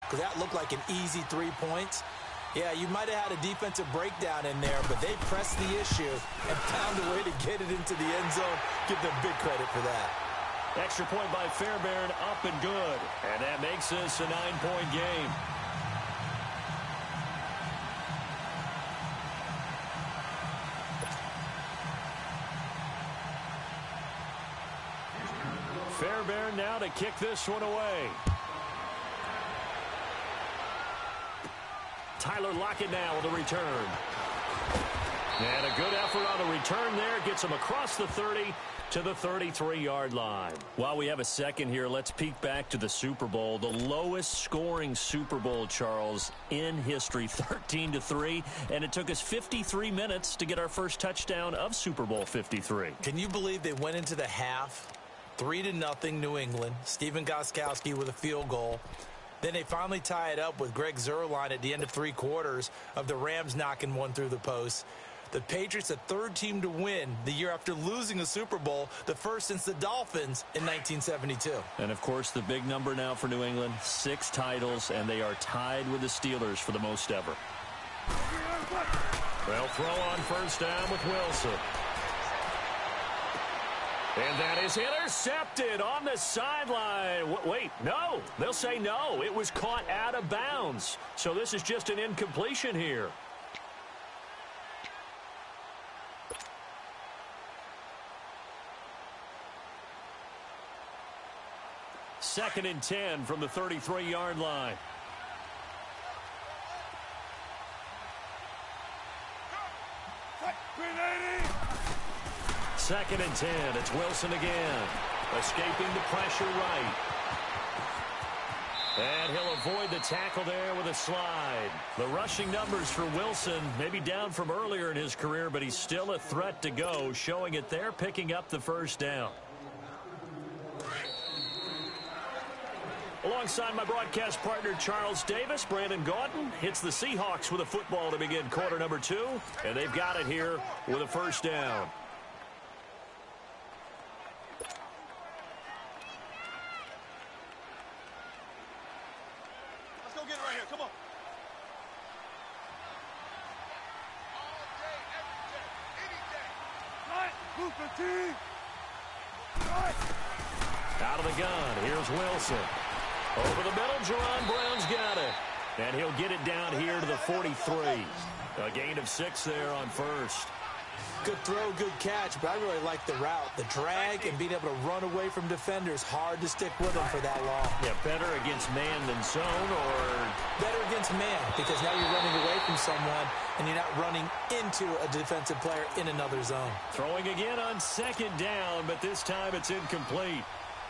because that looked like an easy 3 points. Yeah, you might have had a defensive breakdown in there, but they pressed the issue and found a way to get it into the end zone. Give them big credit for that. Extra point by Fairbairn, up and good. And that makes this a 9-point game. Fairbairn now to kick this one away. Tyler Lockett now with a return. And a good effort on the return there. Gets him across the 30 to the 33-yard line. While we have a second here, let's peek back to the Super Bowl. The lowest scoring Super Bowl, Charles, in history, 13-3. And it took us 53 minutes to get our first touchdown of Super Bowl 53. Can you believe they went into the half 3-0 New England? Stephen Gostkowski with a field goal. Then they finally tie it up with Greg Zuerlein at the end of 3 quarters of the Rams knocking one through the post. The Patriots, the third team to win the year after losing a Super Bowl, the first since the Dolphins in 1972. And, of course, the big number now for New England, 6 titles, and they are tied with the Steelers for the most ever. They'll throw on first down with Wilson. And that is intercepted on the sideline. Wait, no. They'll say no. It was caught out of bounds. So this is just an incompletion here. Second and 10 from the 33-yard line. Second and 10. It's Wilson again. Escaping the pressure right. And he'll avoid the tackle there with a slide. The rushing numbers for Wilson may be down from earlier in his career, but he's still a threat to go, showing it there, picking up the first down. Alongside my broadcast partner, Charles Davis, Brandon Gaudin hits the Seahawks with a football to begin quarter number 2, and they've got it here with a first down. Let's go get it right here. Come on. All day, every day, any day. Right, Hooper team. Right. Out of the gun, here's Wilson. Over the middle, Jerron Brown's got it. And he'll get it down here to the 43. A gain of 6 there on first. Good throw, good catch, but I really like the route. The drag and being able to run away from defenders, hard to stick with them for that long. Yeah, better against man than zone, or better against man, because now you're running away from someone and you're not running into a defensive player in another zone. Throwing again on second down, but this time it's incomplete.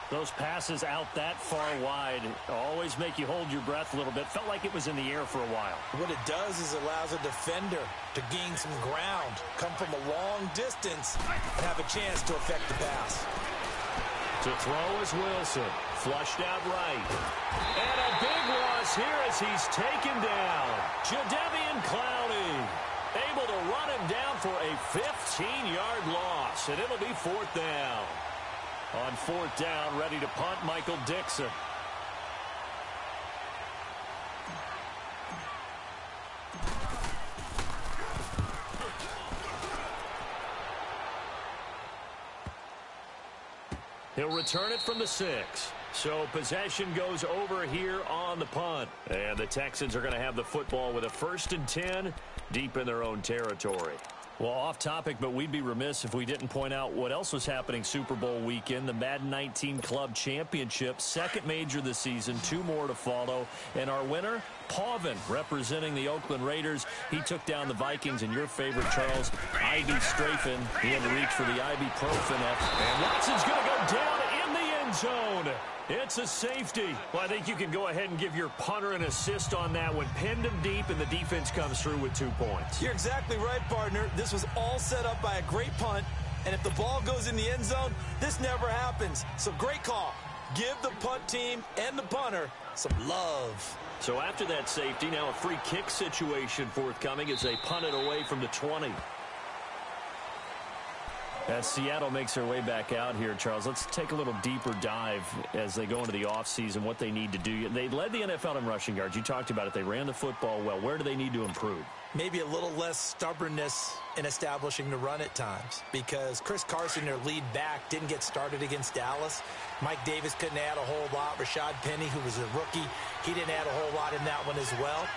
Those passes out that far wide always make you hold your breath a little bit. Felt like it was in the air for a while. What it does is allows a defender to gain some ground, come from a long distance, and have a chance to affect the pass. To throw is Wilson. Flushed out right. And a big loss here as he's taken down. Jadeveon Clowney able to run him down for a 15-yard loss, and it'll be 4th down. On 4th down, ready to punt, Michael Dixon. He'll return it from the 6. So possession goes over here on the punt. And the Texans are going to have the football with a 1st and 10 deep in their own territory. Well, off topic, but we'd be remiss if we didn't point out what else was happening Super Bowl weekend. The Madden 19 Club Championship, second major this season, 2 more to follow. And our winner, Pavin, representing the Oakland Raiders. He took down the Vikings, and your favorite, Charles, Ivy Strafen. He had to reach for the ibuprofen. And Watson's going to go down in the end zone. It's a safety. Well, I think you can go ahead and give your punter an assist on that one. Pinned him deep, and the defense comes through with 2 points. You're exactly right, partner. This was all set up by a great punt, and if the ball goes in the end zone, this never happens. So great call. Give the punt team and the punter some love. So after that safety, now a free kick situation forthcoming as they punt it away from the 20. As Seattle makes their way back out here, Charles, let's take a little deeper dive as they go into the offseason, what they need to do. They led the NFL in rushing yards. You talked about it. They ran the football well. Where do they need to improve? Maybe a little less stubbornness in establishing the run at times, because Chris Carson, their lead back, didn't get started against Dallas. Mike Davis couldn't add a whole lot. Rashad Penny, who was a rookie, he didn't add a whole lot in that one as well.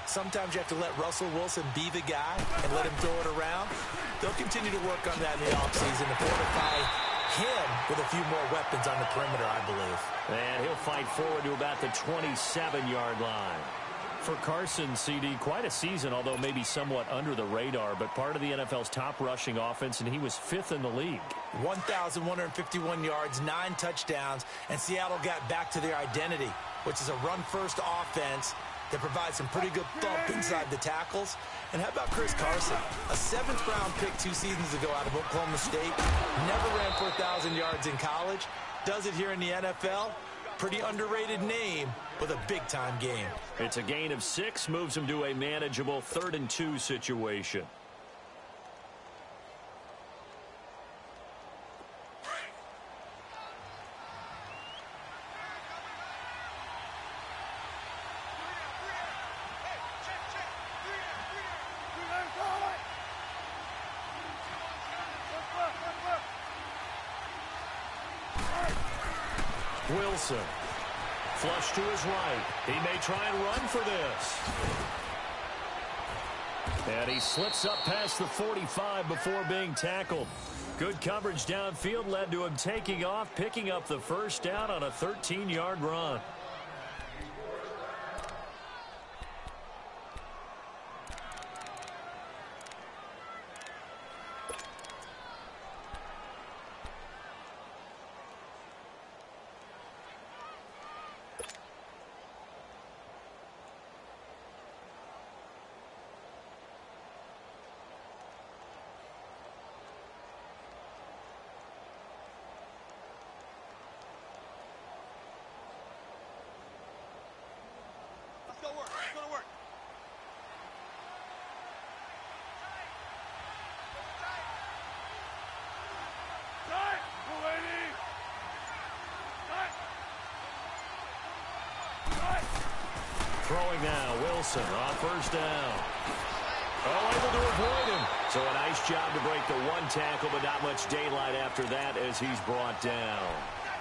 Sometimes you have to let Russell Wilson be the guy and let him throw it around. They'll continue to work on that in the offseason to fortify him with a few more weapons on the perimeter, I believe. And he'll fight forward to about the 27-yard line. For Carson, CD, quite a season, although maybe somewhat under the radar, but part of the NFL's top rushing offense, and he was 5th in the league. 1,151 yards, 9 touchdowns, and Seattle got back to their identity, which is a run-first offense that provides some pretty good thump inside the tackles. And how about Chris Carson? A 7th-round pick 2 seasons ago out of Oklahoma State. Never ran for 1,000 yards in college. Does it here in the NFL. Pretty underrated name with a big-time game. It's a gain of 6, moves him to a manageable 3rd and 2 situation. Wilson, flush to his right. He may try and run for this. And he slips up past the 45 before being tackled. Good coverage downfield led to him taking off, picking up the first down on a 13-yard run. Throwing now, Wilson on first down. Oh, able to avoid him. So a nice job to break the 1 tackle, but not much daylight after that as he's brought down.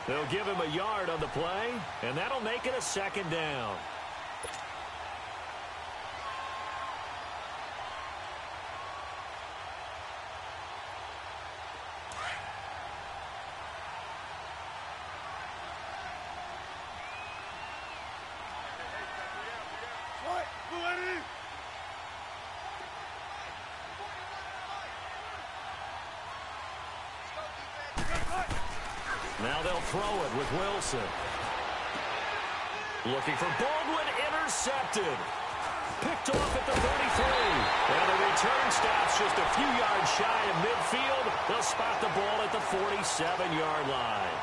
They'll give him a yard on the play, and that'll make it a 2nd down. Now they'll throw it with Wilson. Looking for Baldwin, intercepted. Picked off at the 33. And the return stops just a few yards shy of midfield. They'll spot the ball at the 47-yard line.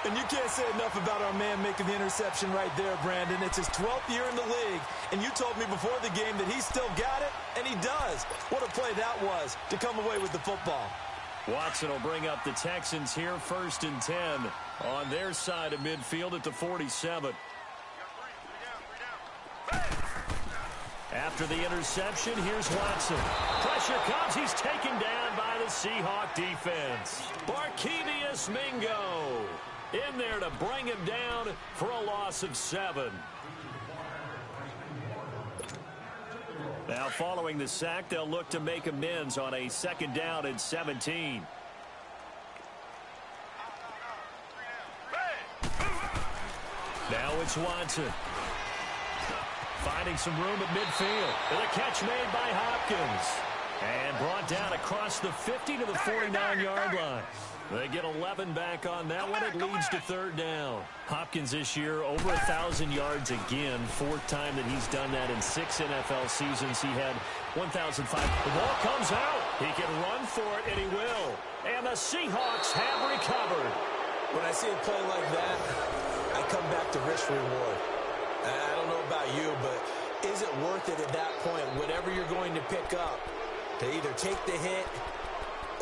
And you can't say enough about our man making the interception right there, Brandon. It's his 12th year in the league, and you told me before the game that he still got it, and he does. What a play that was to come away with the football. Watson will bring up the Texans here, 1st and 10 on their side of midfield at the 47. After the interception, here's Watson. Pressure comes. He's taken down by the Seahawk defense. Barkevius Mingo in there to bring him down for a loss of 7. Now, following the sack, they'll look to make amends on a 2nd down and 17. Now it's Watson. Finding some room at midfield. And a catch made by Hopkins. And brought down across the 50 to the 49-yard line. They get 11 back on that one. It leads to 3rd down. Hopkins this year over 1,000 yards again. 4th time that he's done that in 6 NFL seasons. He had 1,005. The ball comes out. He can run for it, and he will. And the Seahawks have recovered. When I see a play like that, I come back to risk reward. I don't know about you, but is it worth it at that point, whatever you're going to pick up, to either take the hit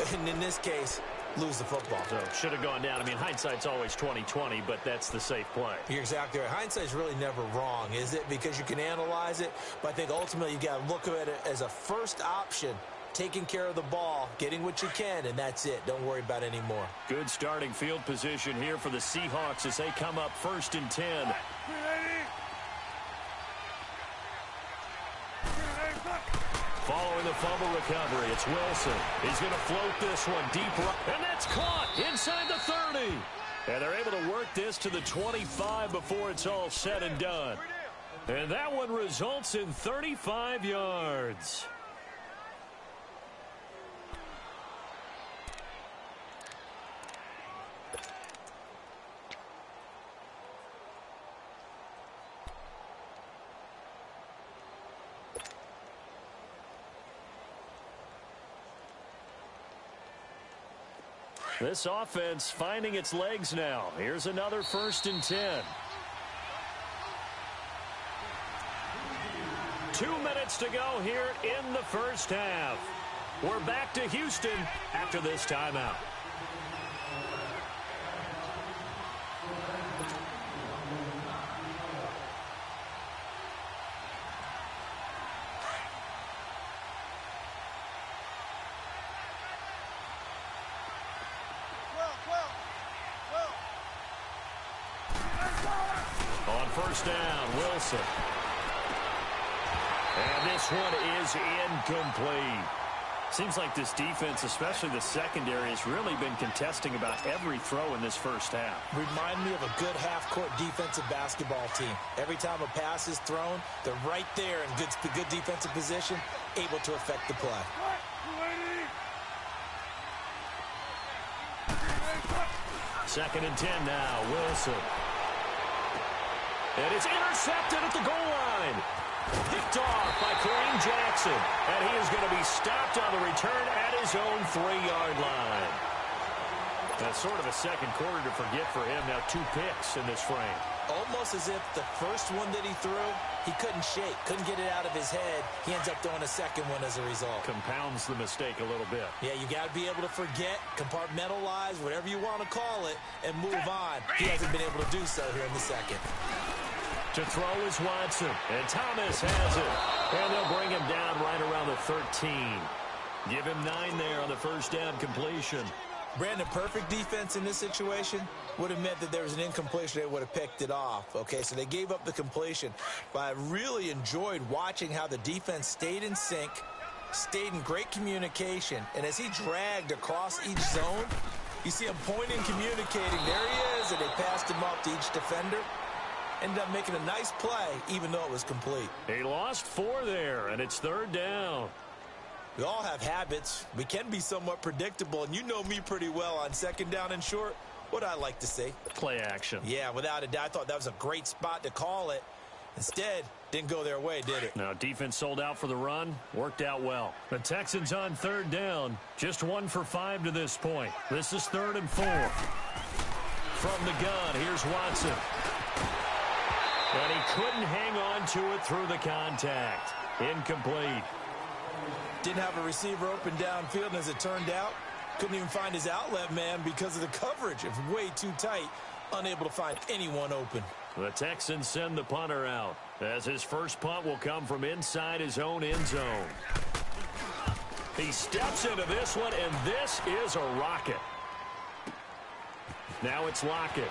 And in this case, lose the football. So should have gone down. I mean, hindsight's always 20/20, but that's the safe play. You're exactly right. Hindsight's really never wrong, is it? Because you can analyze it, but I think ultimately you got to look at it as a first option, taking care of the ball, getting what you can, and that's it. Don't worry about any more. Good starting field position here for the Seahawks as they come up 1st and 10. Following the fumble recovery, it's Wilson. He's going to float this one deep right, and that's caught inside the 30. And they're able to work this to the 25 before it's all said and done. And that one results in 35 yards. This offense finding its legs now. Here's another 1st and 10. 2 minutes to go here in the first half. We're back to Houston after this timeout. On 1st down, Wilson. And this one is incomplete. Seems like this defense, especially the secondary, has really been contesting about every throw in this first half. Remind me of a good half-court defensive basketball team. Every time a pass is thrown, they're right there in good defensive position, able to affect the play. 2nd and 10 now, Wilson. And it's intercepted at the goal line. Picked off by Kareem Jackson. And he is going to be stopped on the return at his own 3-yard line. That's sort of a second quarter to forget for him. Now 2 picks in this frame. Almost as if the first one that he threw, he couldn't shake, couldn't get it out of his head. He ends up throwing a second one as a result. Compounds the mistake a little bit. Yeah, you got to be able to forget, compartmentalize, whatever you want to call it, and move on. He hasn't been able to do so here in the second. To throw is Watson, and Thomas has it. And they'll bring him down right around the 13. Give him 9 there on the 1st down completion. Brandon, perfect defense in this situation would have meant that there was an incompletion. They would have picked it off. Okay, so they gave up the completion. But I really enjoyed watching how the defense stayed in sync, stayed in great communication. And as he dragged across each zone, you see him pointing, communicating. There he is, and they passed him off to each defender. Ended up making a nice play, even though it was complete. He lost 4 there, and it's 3rd down. We all have habits. We can be somewhat predictable, and you know me pretty well on 2nd down and short. What I like to see. Play action. Yeah, without a doubt. I thought that was a great spot to call it. Instead, didn't go their way, did it? Now, defense sold out for the run. Worked out well. The Texans on 3rd down. Just 1 for 5 to this point. This is 3rd and 4. From the gun, here's Watson. And he couldn't hang on to it through the contact. Incomplete. Didn't have a receiver open downfield, and as it turned out, couldn't even find his outlet man because of the coverage. It was way too tight, unable to find anyone open. The Texans send the punter out, as his first punt will come from inside his own end zone. He steps into this one, and this is a rocket. Now it's Lockett.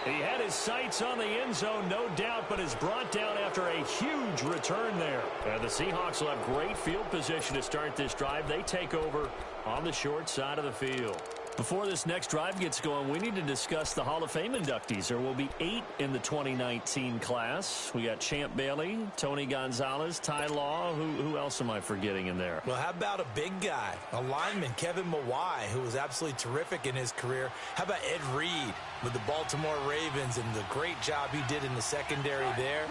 He had his sights on the end zone, no doubt, but is brought down after a huge return there. And the Seahawks will have great field position to start this drive. They take over on the short side of the field. Before this next drive gets going, we need to discuss the Hall of Fame inductees. There will be 8 in the 2019 class. We got Champ Bailey, Tony Gonzalez, Ty Law. Who else am I forgetting in there? Well, how about a big guy, a lineman, Kevin Mawai, who was absolutely terrific in his career. How about Ed Reed with the Baltimore Ravens and the great job he did in the secondary there?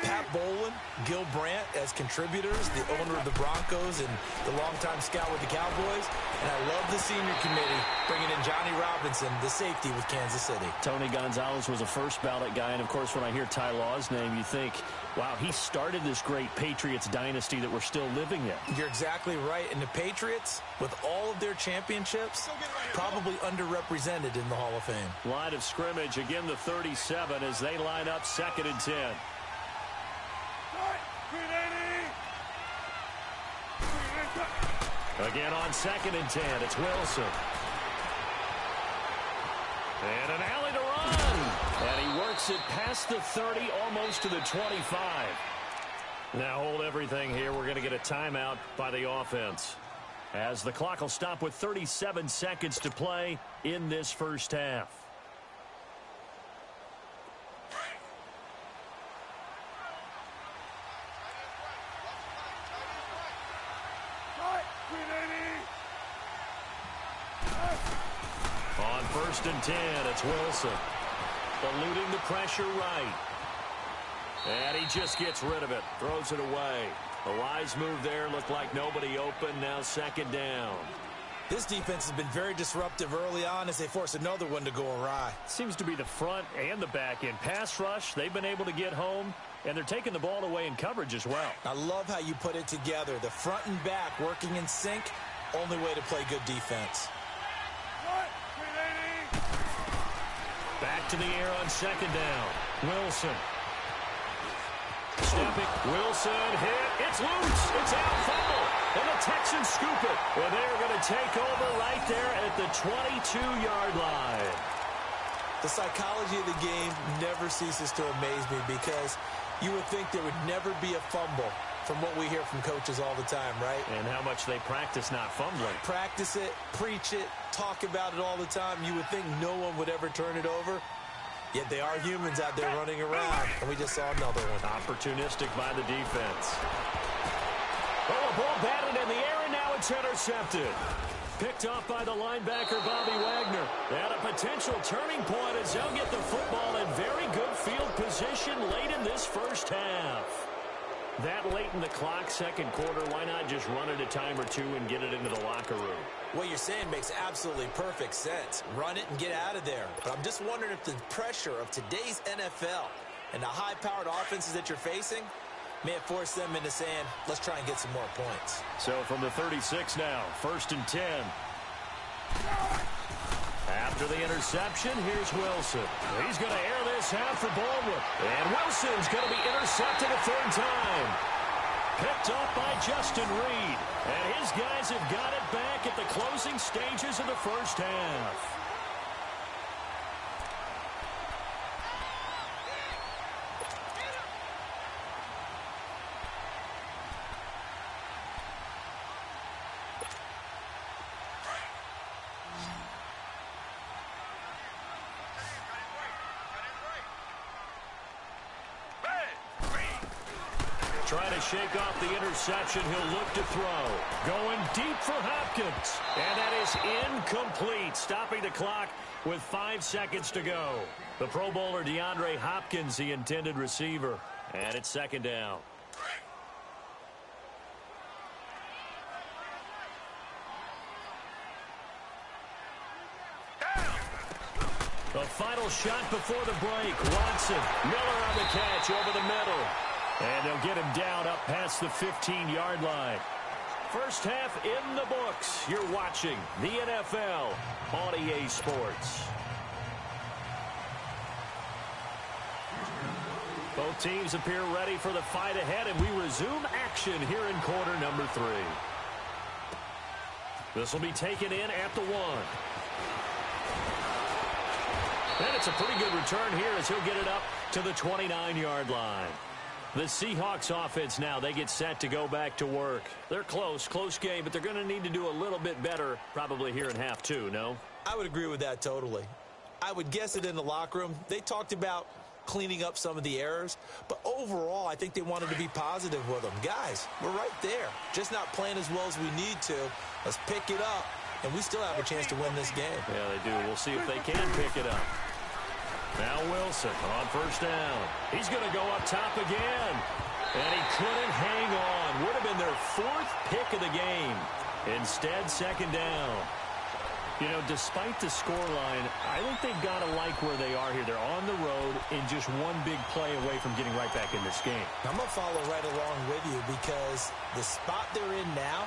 Pat Bowlen, Gil Brandt as contributors, the owner of the Broncos and the longtime scout with the Cowboys. And I love the senior committee bringing in Johnny Robinson, the safety with Kansas City. Tony Gonzalez was a first ballot guy. And, of course, when I hear Ty Law's name, you think, wow, he started this great Patriots dynasty that we're still living in. You're exactly right. And the Patriots, with all of their championships, probably underrepresented in the Hall of Fame. Line of scrimmage, again the 37 as they line up 2nd and 10. Again on 2nd and 10, it's Wilson. And an alley to run. And he works it past the 30, almost to the 25. Now hold everything here. We're going to get a timeout by the offense, as the clock will stop with 37 seconds to play in this first half. On 1st and 10, it's Wilson. Eluding the pressure right. And he just gets rid of it. Throws it away. A wise move there. Looked like nobody open. Now 2nd down. This defense has been very disruptive early on as they force another one to go awry. Seems to be the front and the back end. Pass rush, they've been able to get home, and they're taking the ball away in coverage as well. I love how you put it together. The front and back working in sync. Only way to play good defense. Back to the air on 2nd down. Wilson. Stepping. Wilson hit. It's loose. It's out. Fumble. And the Texans scoop it. And they're going to take over right there at the 22-yard line. The psychology of the game never ceases to amaze me because you would think there would never be a fumble from what we hear from coaches all the time, right? And how much they practice not fumbling. Practice it, preach it, talk about it all the time. You would think no one would ever turn it over. Yet they are humans out there running around, and we just saw another one. Opportunistic by the defense. Oh, a ball batted in the air, and now it's intercepted. Picked off by the linebacker, Bobby Wagner. And a potential turning point as they'll get the football in very good field position late in this first half. That late in the clock, 2nd quarter, why not just run it a time or two and get it into the locker room? What you're saying makes absolutely perfect sense. Run it and get out of there. But I'm just wondering if the pressure of today's NFL and the high-powered offenses that you're facing may have forced them into saying, let's try and get some more points. So from the 36 now, 1st and 10. After the interception, here's Wilson. He's going to air this out for Baldwin. And Wilson's going to be intercepted a 3rd time. Picked off by Justin Reed. And his guys have got it back at the closing stages of the first half. Trying to shake off the interception. He'll look to throw. Going deep for Hopkins. And that is incomplete. Stopping the clock with 5 seconds to go. The Pro Bowler DeAndre Hopkins, the intended receiver. And it's 2nd down. The final shot before the break. Watson. Miller on the catch over the middle. And they'll get him down up past the 15-yard line. First half in the books. You're watching the NFL on EA Sports. Both teams appear ready for the fight ahead, and we resume action here in quarter number 3. This will be taken in at the 1. And it's a pretty good return here as he'll get it up to the 29-yard line. The Seahawks offense now, they get set to go back to work. They're close game, but they're going to need to do a little bit better probably here in half 2, no? I would agree with that totally. I would guess it in the locker room. They talked about cleaning up some of the errors, but overall, I think they wanted to be positive with them. Guys, we're right there. Just not playing as well as we need to. Let's pick it up, and we still have a chance to win this game. Yeah, they do. We'll see if they can pick it up. Now Wilson on first down. He's going to go up top again. And he couldn't hang on. Would have been their 4th pick of the game. Instead, second down. You know, despite the scoreline, I think they've got to like where they are here. They're on the road and just one big play away from getting right back in this game. I'm going to follow right along with you because the spot they're in now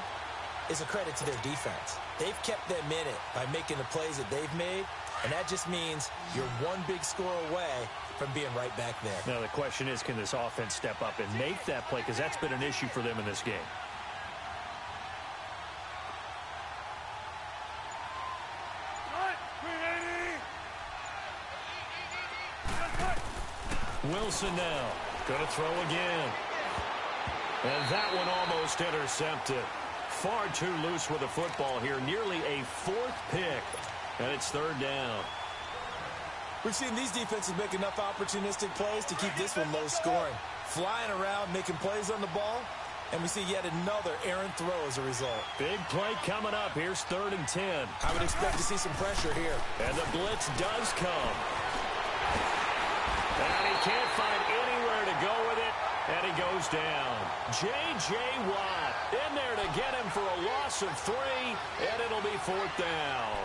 is a credit to their defense. They've kept them in it by making the plays that they've made, and that just means you're one big score away from being right back there. Now, the question is, can this offense step up and make that play? Because that's been an issue for them in this game. Wilson now going to throw again. And that one almost intercepted. Far too loose with the football here. Nearly a 4th pick. And it's third down. We've seen these defenses make enough opportunistic plays to keep this one low scoring. Flying around, making plays on the ball. And we see yet another errant throw as a result. Big play coming up. Here's 3rd and 10. I would expect to see some pressure here. And the blitz does come. And he can't find anywhere to go with it. And he goes down. J.J. Watt in there to get him for a loss of 3. And it'll be 4th down.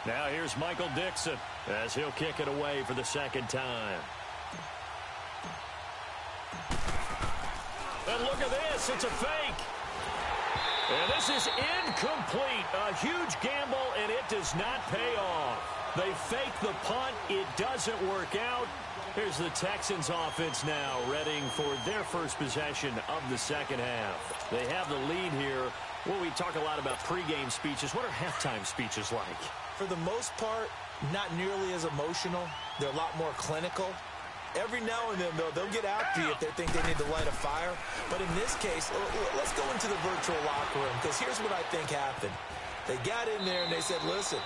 Now here's Michael Dixon as he'll kick it away for the 2nd time. And look at this. It's a fake. And this is incomplete. A huge gamble, and it does not pay off. They fake the punt. It doesn't work out. Here's the Texans offense now, readying for their first possession of the second half. They have the lead here. Well, we talk a lot about pregame speeches. What are halftime speeches like? For the most part, not nearly as emotional. They're a lot more clinical. Every now and then, though, they'll get after you if they think they need to light a fire. But in this case, let's go into the virtual locker room, because here's what I think happened. They got in there and they said, listen,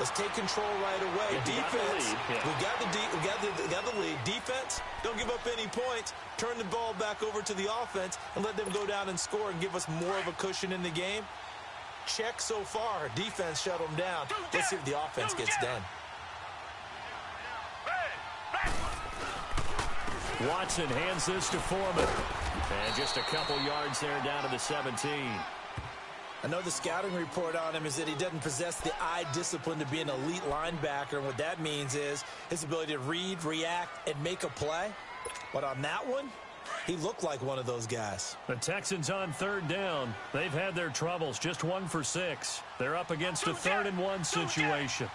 let's take control right away. Defense, we got the lead. Defense, don't give up any points. Turn the ball back over to the offense and let them go down and score and give us more of a cushion in the game. Check so far. Defense shut them down. Let's see if the offense gets done. Watson hands this to Foreman. And just a couple yards there down to the 17. I know the scouting report on him is that he doesn't possess the eye discipline to be an elite linebacker. And what that means is his ability to read, react, and make a play. But on that one, he looked like one of those guys. The Texans on 3rd down. They've had their troubles. Just 1 for 6. They're up against a 3rd and 1 situation.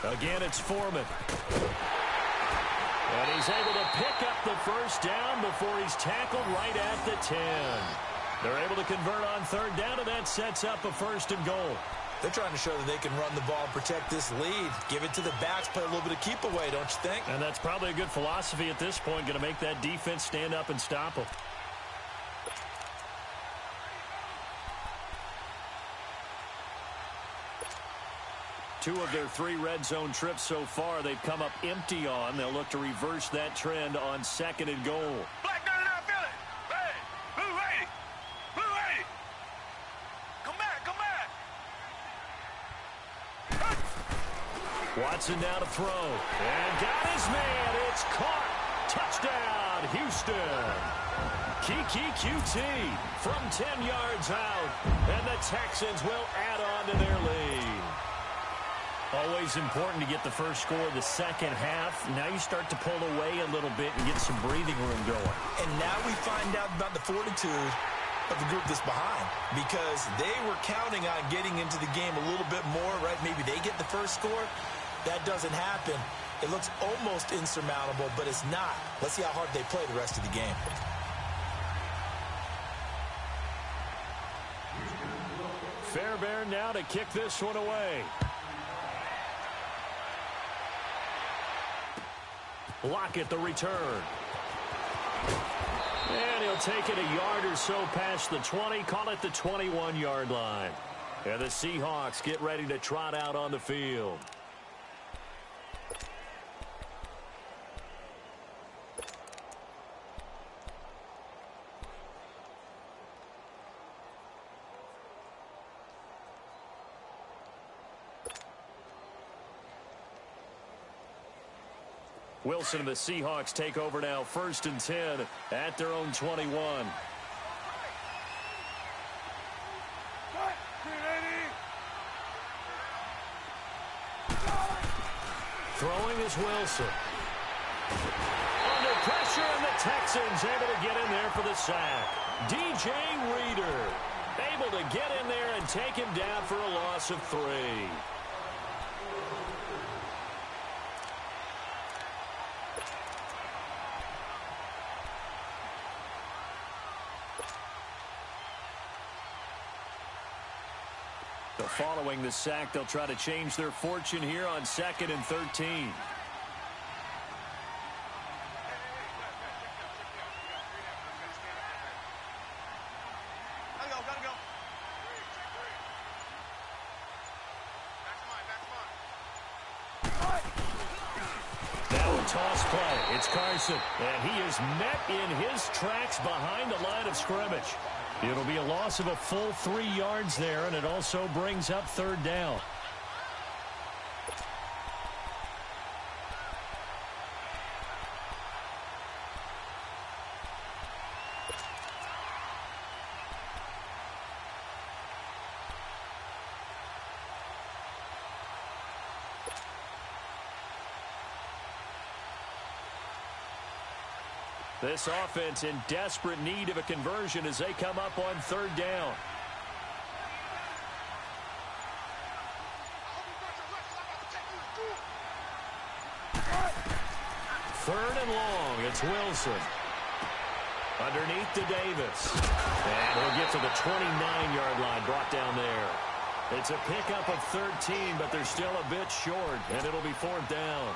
Again, it's Foreman. And he's able to pick up the first down before he's tackled right at the 10. They're able to convert on 3rd down, and that sets up a 1st and goal. They're trying to show that they can run the ball and protect this lead. Give it to the backs, play a little bit of keep away, don't you think? And that's probably a good philosophy at this point, going to make that defense stand up and stop them. Two of their 3 red zone trips so far, they've come up empty on. They'll look to reverse that trend on 2nd and goal. Black 99 Philly. Hey, blue 80. Blue 80. Come back, come back. Watson now to throw. And got his man. It's caught. Touchdown, Houston. Kiki QT from 10 yards out. And the Texans will add on to their lead. Always important to get the first score of the second half. Now you start to pull away a little bit and get some breathing room going. And now we find out about the fortitude of the group that's behind, because they were counting on getting into the game a little bit more, right? Maybe they get the first score. That doesn't happen. It looks almost insurmountable, but it's not. Let's see how hard they play the rest of the game. Fairbairn now to kick this one away. Lockett the return. And he'll take it a yard or so past the 20. Call it the 21-yard line. And the Seahawks get ready to trot out on the field. Wilson and the Seahawks take over now, 1st and 10 at their own 21. Throwing is Wilson. Under pressure, and the Texans able to get in there for the sack. DJ Reader able to get in there and take him down for a loss of 3. So following the sack, they'll try to change their fortune here on 2nd and 13. Toss play. It's Carson, and he is met in his tracks behind the line of scrimmage. It'll be a loss of a full 3 yards there, and it also brings up 3rd down. This offense in desperate need of a conversion as they come up on 3rd down. Third and long. It's Wilson. Underneath to Davis. And he'll get to the 29-yard line, brought down there. It's a pickup of 13, but they're still a bit short, and it'll be 4th down.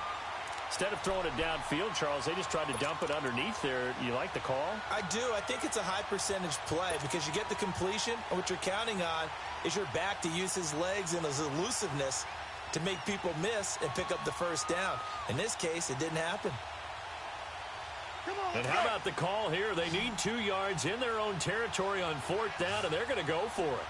Instead of throwing it downfield, Charles, they just tried to dump it underneath there. You like the call? I do. I think it's a high percentage play because you get the completion, and what you're counting on is your back to use his legs and his elusiveness to make people miss and pick up the 1st down. In this case, it didn't happen. And how about the call here? They need 2 yards in their own territory on 4th down, and they're going to go for it.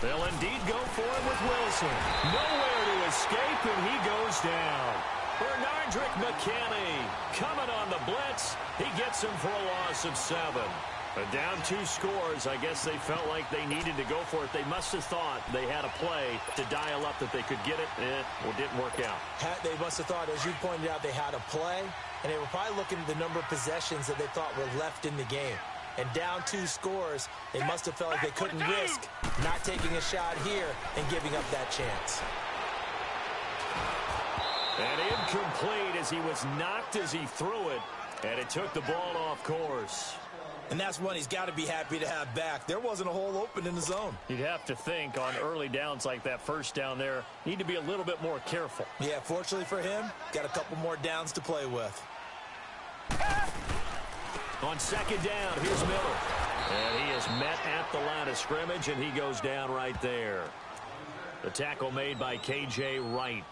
They'll indeed go for it with Wilson. Nowhere to escape, and he goes down. Bernardrick McKinney coming on the blitz. He gets him for a loss of 7. But down 2 scores, I guess they felt like they needed to go for it. They must have thought they had a play to dial up that they could get it. It didn't work out. They must have thought, as you pointed out, they had a play, and they were probably looking at the number of possessions that they thought were left in the game. And down 2 scores, they must have felt like they couldn't risk not taking a shot here and giving up that chance. And incomplete as he was knocked as he threw it, and it took the ball off course. And that's one he's got to be happy to have back. There wasn't a hole open in the zone. You'd have to think on early downs like that 1st down there, need to be a little bit more careful. Yeah, fortunately for him, got a couple more downs to play with. On 2nd down, here's Miller. And he is met at the line of scrimmage, and he goes down right there. The tackle made by K.J. Wright.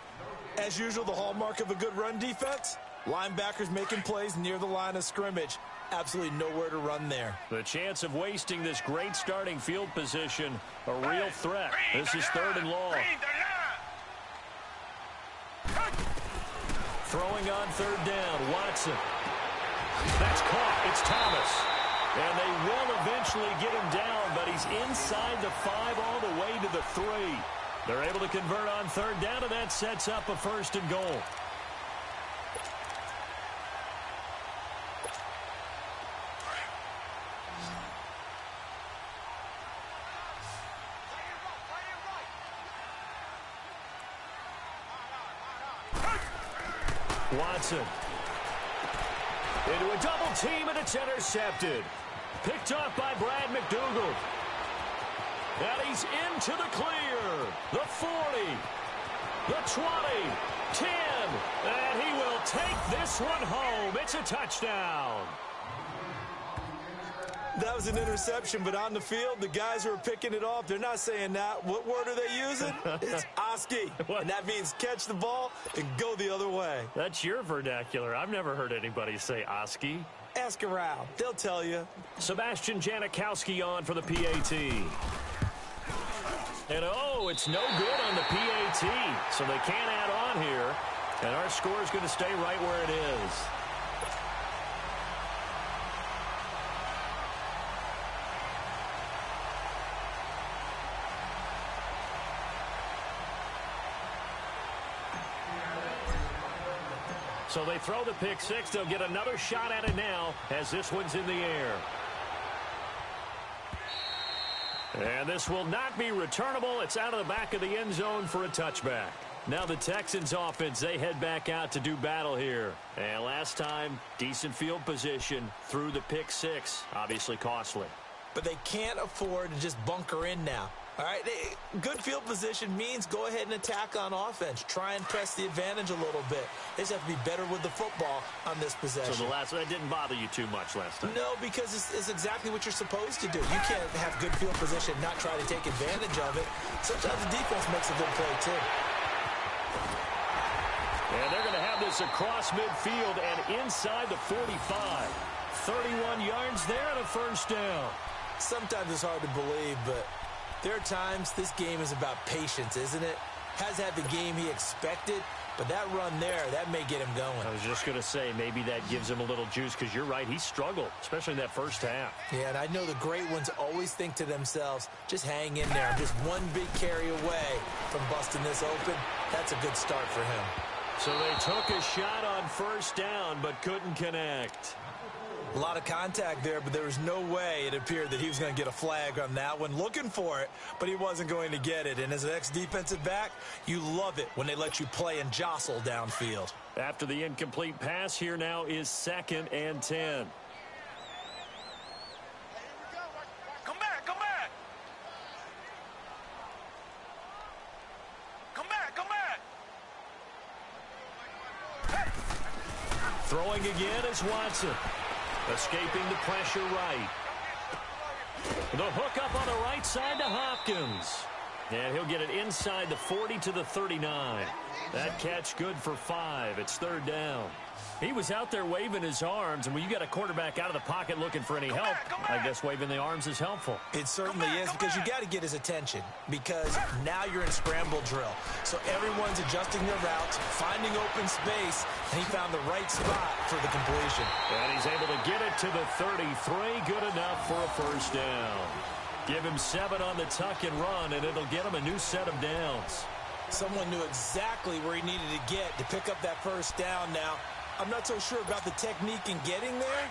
As usual, the hallmark of a good run defense, linebackers making plays near the line of scrimmage. Absolutely nowhere to run there. The chance of wasting this great starting field position, a real threat. This is 3rd and long. Throwing on 3rd down, Watson. That's caught. It's Thomas. And they will eventually get him down, but he's inside the 5 all the way to the 3. They're able to convert on 3rd down, and that sets up a 1st and goal. Watson. Into a double team, and it's intercepted. Picked off by Brad McDougald. And he's into the clear. The 40. The 20. 10. And he will take this one home. It's a touchdown. That was an interception, but on the field, the guys who are picking it off, they're not saying that. What word are they using? It's Oski. And that means catch the ball and go the other way. That's your vernacular. I've never heard anybody say Oski. Ask around. They'll tell you. Sebastian Janikowski on for the PAT. And, oh, it's no good on the PAT. So they can't add on here. And our score is going to stay right where it is. So they throw the pick six. They'll get another shot at it now as this one's in the air. And this will not be returnable. It's out of the back of the end zone for a touchback. Now the Texans offense, they head back out to do battle here. And last time, decent field position through the pick six. Obviously costly. But they can't afford to just bunker in now. All right, good field position means go ahead and attack on offense. Try and press the advantage a little bit. They just have to be better with the football on this possession. So the last one, that didn't bother you too much last time? No, because it's exactly what you're supposed to do. You can't have good field position, not try to take advantage of it. Sometimes the defense makes a good play, too. And they're going to have this across midfield and inside the 45. 31 yards there and a first down. Sometimes it's hard to believe, but there are times this game is about patience, isn't it? Has had the game he expected, but that run there, that may get him going. I was just going to say, maybe that gives him a little juice, because you're right, he struggled, especially in that first half. Yeah, and I know the great ones always think to themselves, just hang in there. I'm just one big carry away from busting this open. That's a good start for him. So they took a shot on first down, but couldn't connect. A lot of contact there, but there was no way it appeared that he was going to get a flag on that one. Looking for it, but he wasn't going to get it. And as an ex-defensive back, you love it when they let you play and jostle downfield. After the incomplete pass, here now is 2nd and 10. Come back, come back. Come back, come back. Hey. Throwing again is Watson. Escaping the pressure right. The hook up on the right side to Hopkins. And he'll get it inside the 40 to the 39. That catch good for 5. It's 3rd down. He was out there waving his arms, and when you got a quarterback out of the pocket looking for any help, I guess waving the arms is helpful. It certainly is, because you got to get his attention, because now you're in scramble drill. So everyone's adjusting their routes, finding open space, and he found the right spot for the completion. And he's able to get it to the 33. Good enough for a first down. Give him 7 on the tuck and run, and it'll get him a new set of downs. Someone knew exactly where he needed to get to pick up that first down now. I'm not so sure about the technique in getting there,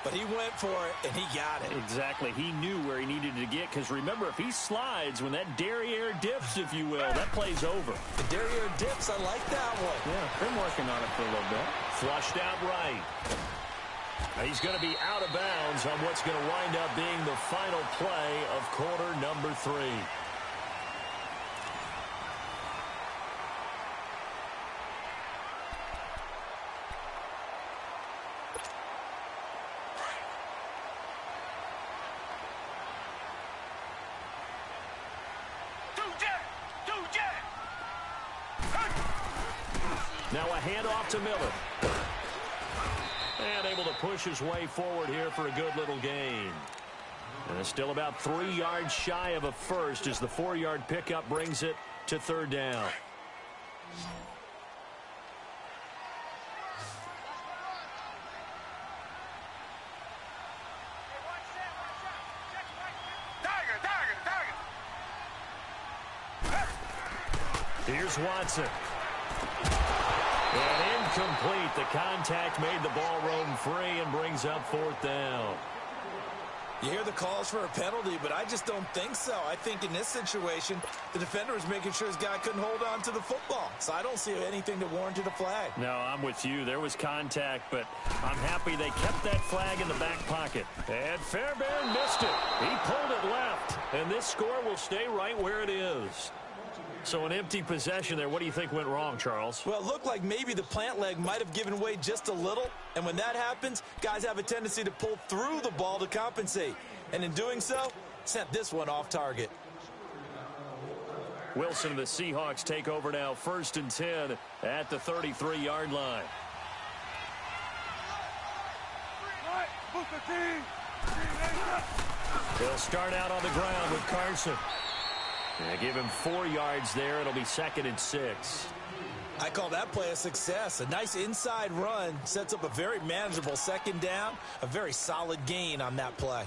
but he went for it, and he got it. Exactly. He knew where he needed to get, because remember, if he slides, when that derriere dips, if you will, that play's over. The derriere dips, I like that one. Yeah, been working on it for a little bit. Flushed out right. He's going to be out of bounds on what's going to wind up being the final play of quarter number 3. Now a handoff to Miller. And able to push his way forward here for a good little gain. And it's still about 3 yards shy of a first as the 4-yard pickup brings it to 3rd down. Here's Watson. And incomplete. The contact made the ball roam free and brings up 4th down. You hear the calls for a penalty, but I just don't think so. I think in this situation, the defender was making sure his guy couldn't hold on to the football. So I don't see anything that warranted a flag. No, I'm with you. There was contact, but I'm happy they kept that flag in the back pocket. And Fairbairn missed it. He pulled it left, and this score will stay right where it is. So an empty possession there. What do you think went wrong, Charles? Well, it looked like maybe the plant leg might have given way just a little. And when that happens, guys have a tendency to pull through the ball to compensate. And in doing so, sent this one off target. Wilson and the Seahawks take over now, 1st and 10 at the 33-yard line. They'll start out on the ground with Carson. Give him 4 yards there. It'll be 2nd and 6. I call that play a success. A nice inside run sets up a very manageable 2nd down. A very solid gain on that play.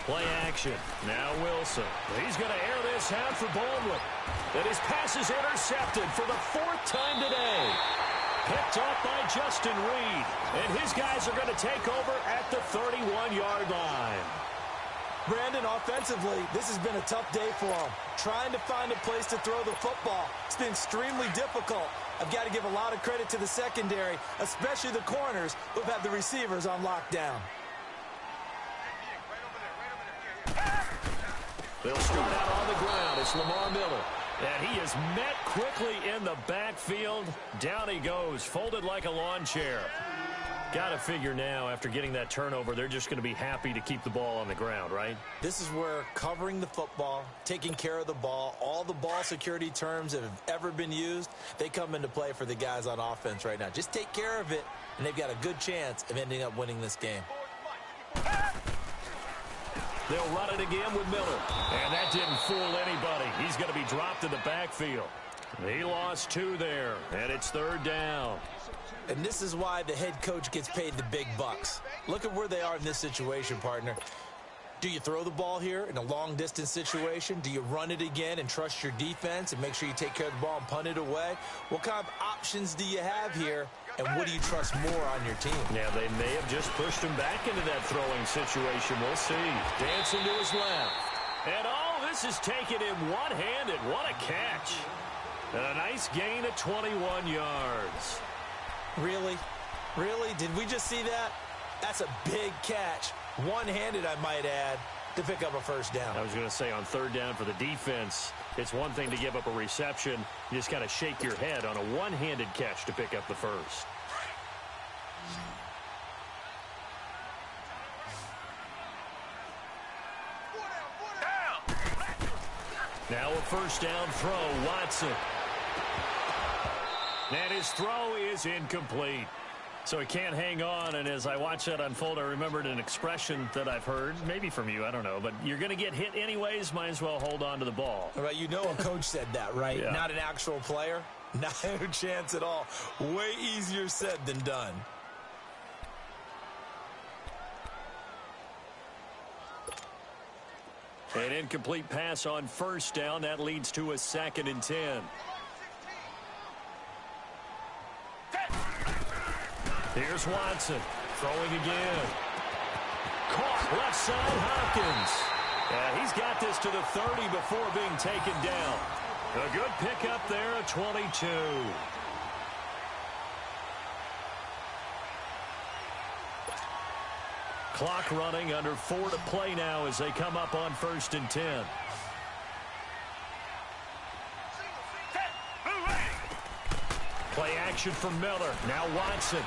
Play action. Now Wilson. He's going to air this out for Baldwin. And his pass is intercepted for the 4th time today. Picked off by Justin Reed. And his guys are going to take over at the 31-yard line. Brandon, offensively, this has been a tough day for him. Trying to find a place to throw the football. It's been extremely difficult. I've got to give a lot of credit to the secondary, especially the corners who've had the receivers on lockdown. They'll start out on the ground. It's Lamar Miller. And he is met quickly in the backfield. Down he goes, folded like a lawn chair. Got to figure now, after getting that turnover, they're just going to be happy to keep the ball on the ground, right? This is where covering the football, taking care of the ball, all the ball security terms that have ever been used, they come into play for the guys on offense right now. Just take care of it, and they've got a good chance of ending up winning this game. They'll run it again with Miller. And that didn't fool anybody. He's going to be dropped in the backfield. He lost 2 there, and it's 3rd down. And this is why the head coach gets paid the big bucks. Look at where they are in this situation, partner. Do you throw the ball here in a long-distance situation? Do you run it again and trust your defense and make sure you take care of the ball and punt it away? What kind of options do you have here, and what do you trust more on your team? Yeah, they may have just pushed him back into that throwing situation. We'll see. Dancing to his left. And this is taken in one-handed. What a catch. And a nice gain of 21 yards. Really? Really? Did we just see that? That's a big catch. One-handed, I might add, to pick up a 1st down. I was going to say, on 3rd down for the defense, it's one thing to give up a reception. You just got to shake your head on a one-handed catch to pick up the 1st. Now a 1st down throw, Watson. And his throw is incomplete. So he can't hang on, and as I watch that unfold, I remembered an expression that I've heard, maybe from you, I don't know, but you're going to get hit anyways, might as well hold on to the ball. Right, you know a coach said that, right? Yeah. Not an actual player. Not a chance at all. Way easier said than done. An incomplete pass on 1st down. That leads to a 2nd and 10. Here's Watson. Throwing again. Caught left side, Hopkins. And he's got this to the 30 before being taken down. A good pickup there at 22. Clock running, under 4 to play now as they come up on 1st and 10. Play action from Miller. Now Watson.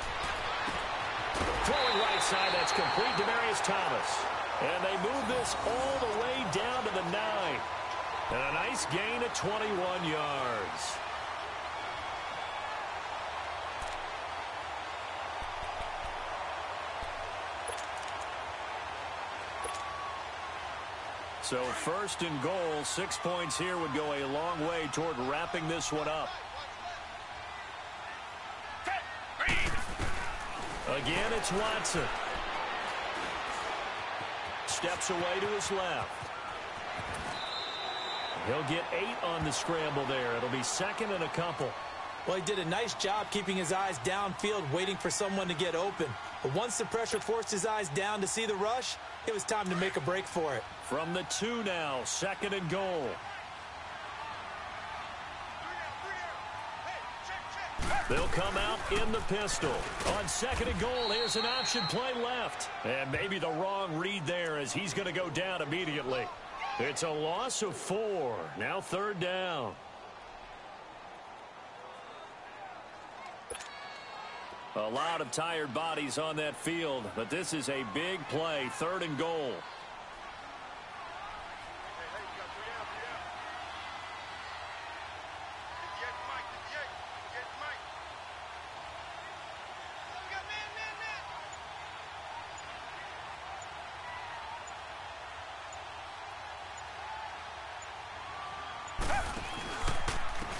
Throwing right side, that's complete. Demaryius Thomas. And they move this all the way down to the 9. And a nice gain of 21 yards. So 1st and goal, 6 points here would go a long way toward wrapping this one up. Again, it's Watson. Steps away to his left. He'll get 8 on the scramble there. It'll be 2nd and a couple. Well, he did a nice job keeping his eyes downfield, waiting for someone to get open. But once the pressure forced his eyes down to see the rush, it was time to make a break for it. From the 2 now, 2nd and goal. They'll come out in the pistol. On 2nd and goal, here's an option play left. And maybe the wrong read there as he's going to go down immediately. It's a loss of 4. Now 3rd down. A lot of tired bodies on that field, but this is a big play. 3rd and goal.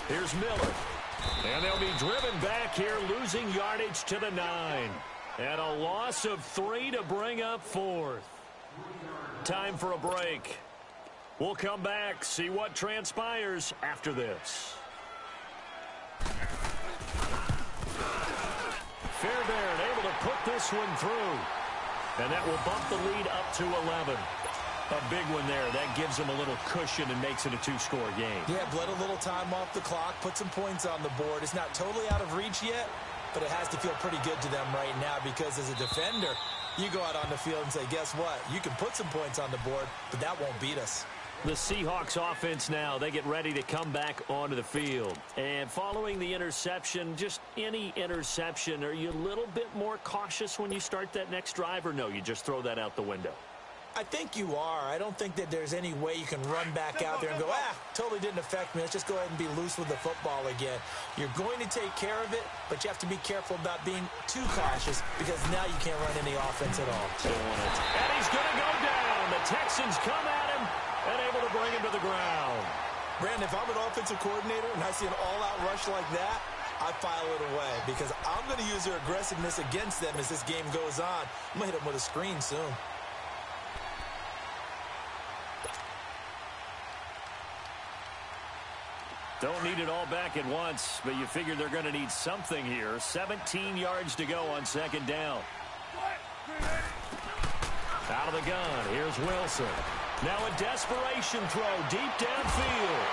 Here's Miller. And they'll be driven back here, losing yardage to the 9. And a loss of 3 to bring up 4th. Time for a break. We'll come back, see what transpires after this. Fairbairn able to put this one through. And that will bump the lead up to 11. A big one there. That gives them a little cushion and makes it a 2-score game. Yeah, bled a little time off the clock, put some points on the board. It's not totally out of reach yet, but it has to feel pretty good to them right now because as a defender, you go out on the field and say, guess what? You can put some points on the board, but that won't beat us. The Seahawks offense now, they get ready to come back onto the field. And following the interception, just any interception, are you a little bit more cautious when you start that next drive, or no, you just throw that out the window? I think you are. I don't think that there's any way you can run back out there and go, totally didn't affect me. Let's just go ahead and be loose with the football again. You're going to take care of it, but you have to be careful about being too cautious because now you can't run any offense at all. And he's going to go down. The Texans come at him and able to bring him to the ground. Brandon, if I'm an offensive coordinator and I see an all-out rush like that, I file it away because I'm going to use their aggressiveness against them as this game goes on. I'm going to hit them with a screen soon. Don't need it all back at once, but you figure they're going to need something here. 17 yards to go on second down. Out of the gun, here's Wilson. Now a desperation throw deep downfield.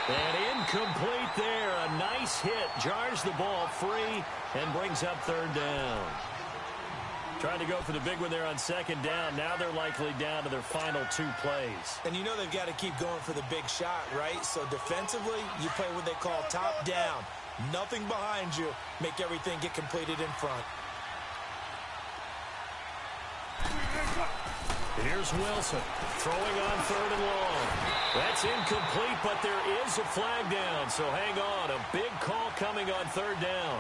And incomplete there. A nice hit. Jars the ball free and brings up third down. Trying to go for the big one there on second down. Now they're likely down to their final 2 plays. And you know they've got to keep going for the big shot, right? So defensively, you play what they call top down. Nothing behind you. Make everything get completed in front. Here's Wilson throwing on third and long. That's incomplete, but there is a flag down. So hang on. A big call coming on third down.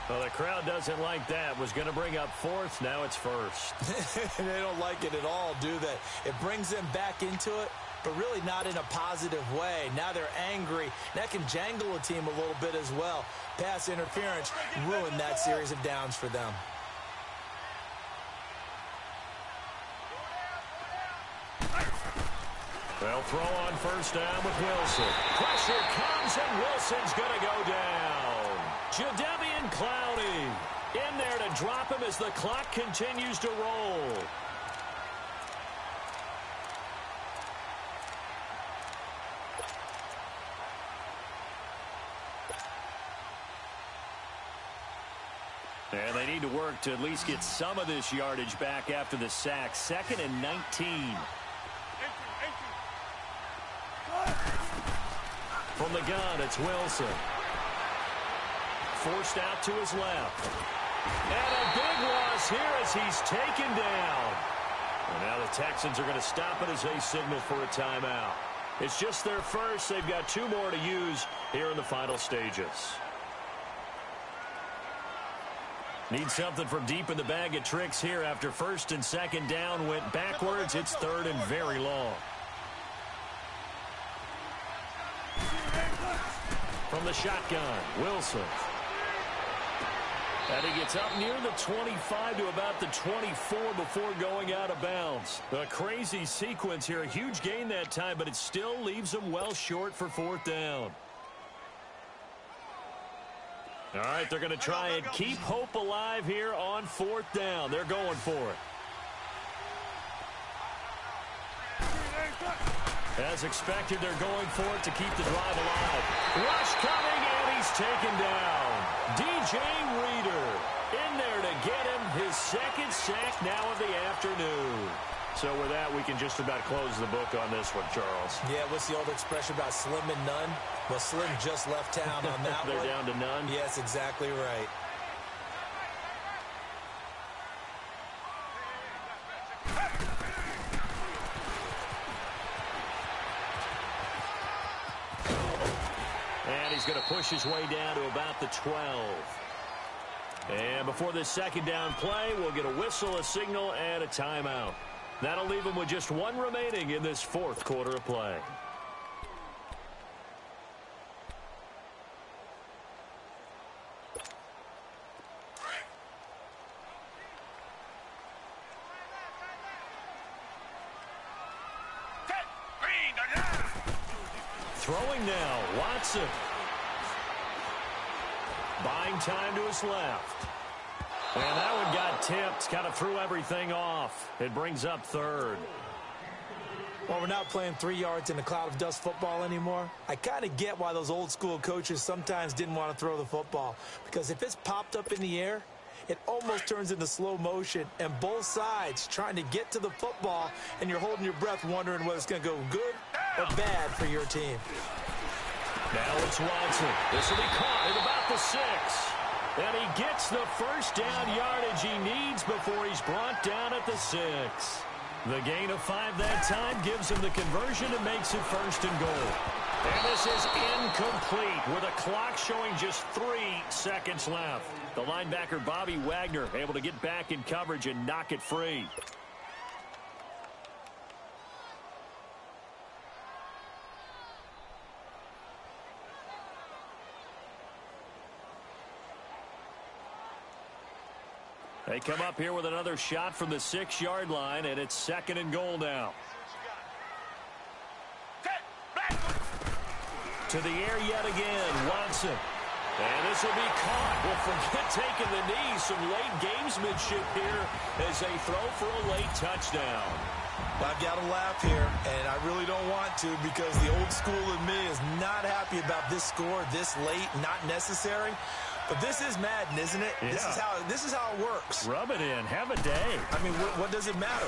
Well, the crowd doesn't like that. Was going to bring up 4th. Now it's 1st. They don't like it at all, do they? It brings them back into it, but really not in a positive way. Now they're angry. That can jangle a team a little bit as well. Pass interference ruined that series of downs for them. They'll throw on first down with Wilson. Pressure comes, and Wilson's going to go down. Jadeveon Clowney in there to drop him as the clock continues to roll. And they need to work to at least get some of this yardage back after the sack. 2nd and 19. From the gun, it's Wilson. Forced out to his left. And a big loss here as he's taken down. And now the Texans are going to stop it as they signal for a timeout. It's just their first. They've got 2 more to use here in the final stages. Need something from deep in the bag of tricks here after first and second down went backwards. It's third and very long. From the shotgun, Wilson. And he gets up near the 25 to about the 24 before going out of bounds. A crazy sequence here. A huge gain that time, but it still leaves them well short for 4th down. All right, they're going to try and keep hope alive here on 4th down. They're going for it. As expected, they're going for it to keep the drive alive. Rush coming, and he's taken down. DJ Reader in there to get him his 2nd sack now of the afternoon. So with that, we can just about close the book on this one, Charles. Yeah, what's the old expression about slim and none? Well, Slim just left town on that They're one. down to none? Yes, exactly right. And he's going to push his way down to about the 12. And before this second down play, we'll get a whistle, a signal, and a timeout. That'll leave them with just one remaining in this fourth quarter of play. Throwing now, Watson. Buying time to his left. And that one got tipped, kind of threw everything off. It brings up third. Well, we're not playing 3 yards in a cloud of dust football anymore. I kind of get why those old school coaches sometimes didn't want to throw the football. Because if it's popped up in the air, it almost turns into slow motion, and both sides trying to get to the football, and you're holding your breath wondering whether it's going to go good or bad for your team. Now it's Watson. This will be caught at about the 6. And he gets the first down yardage he needs before he's brought down at the 6. The gain of 5 that time gives him the conversion and makes it 1st and goal. And this is incomplete with a clock showing just 3 seconds left. The linebacker, Bobby Wagner, able to get back in coverage and knock it free. They come up here with another shot from the 6-yard line, and it's 2nd and goal now. To the air yet again, Watson. And this will be caught. Well, forget taking the knee. Some late gamesmanship here as they throw for a late touchdown. I've got to laugh here, and I really don't want to because the old school in me is not happy about this score this late, not necessary. But this is Madden, isn't it? Yeah. This is how it works. Rub it in. Have a day. I mean, what does it matter?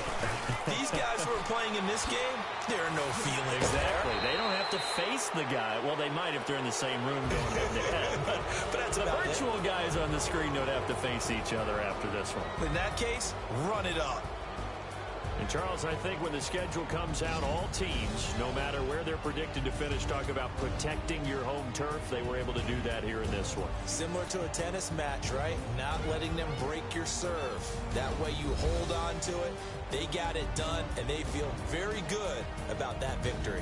These guys who are playing in this game, there are no feelings Exactly. there. They don't have to face the guy. Well, they might if they're in the same room going head-to-head. But that's the about virtual guys on the screen don't have to face each other after this one. In that case, run it up. And, Charles, I think when the schedule comes out, all teams, no matter where they're predicted to finish, talk about protecting your home turf. They were able to do that here in this one. Similar to a tennis match, right? Not letting them break your serve. That way you hold on to it. They got it done, and they feel very good about that victory.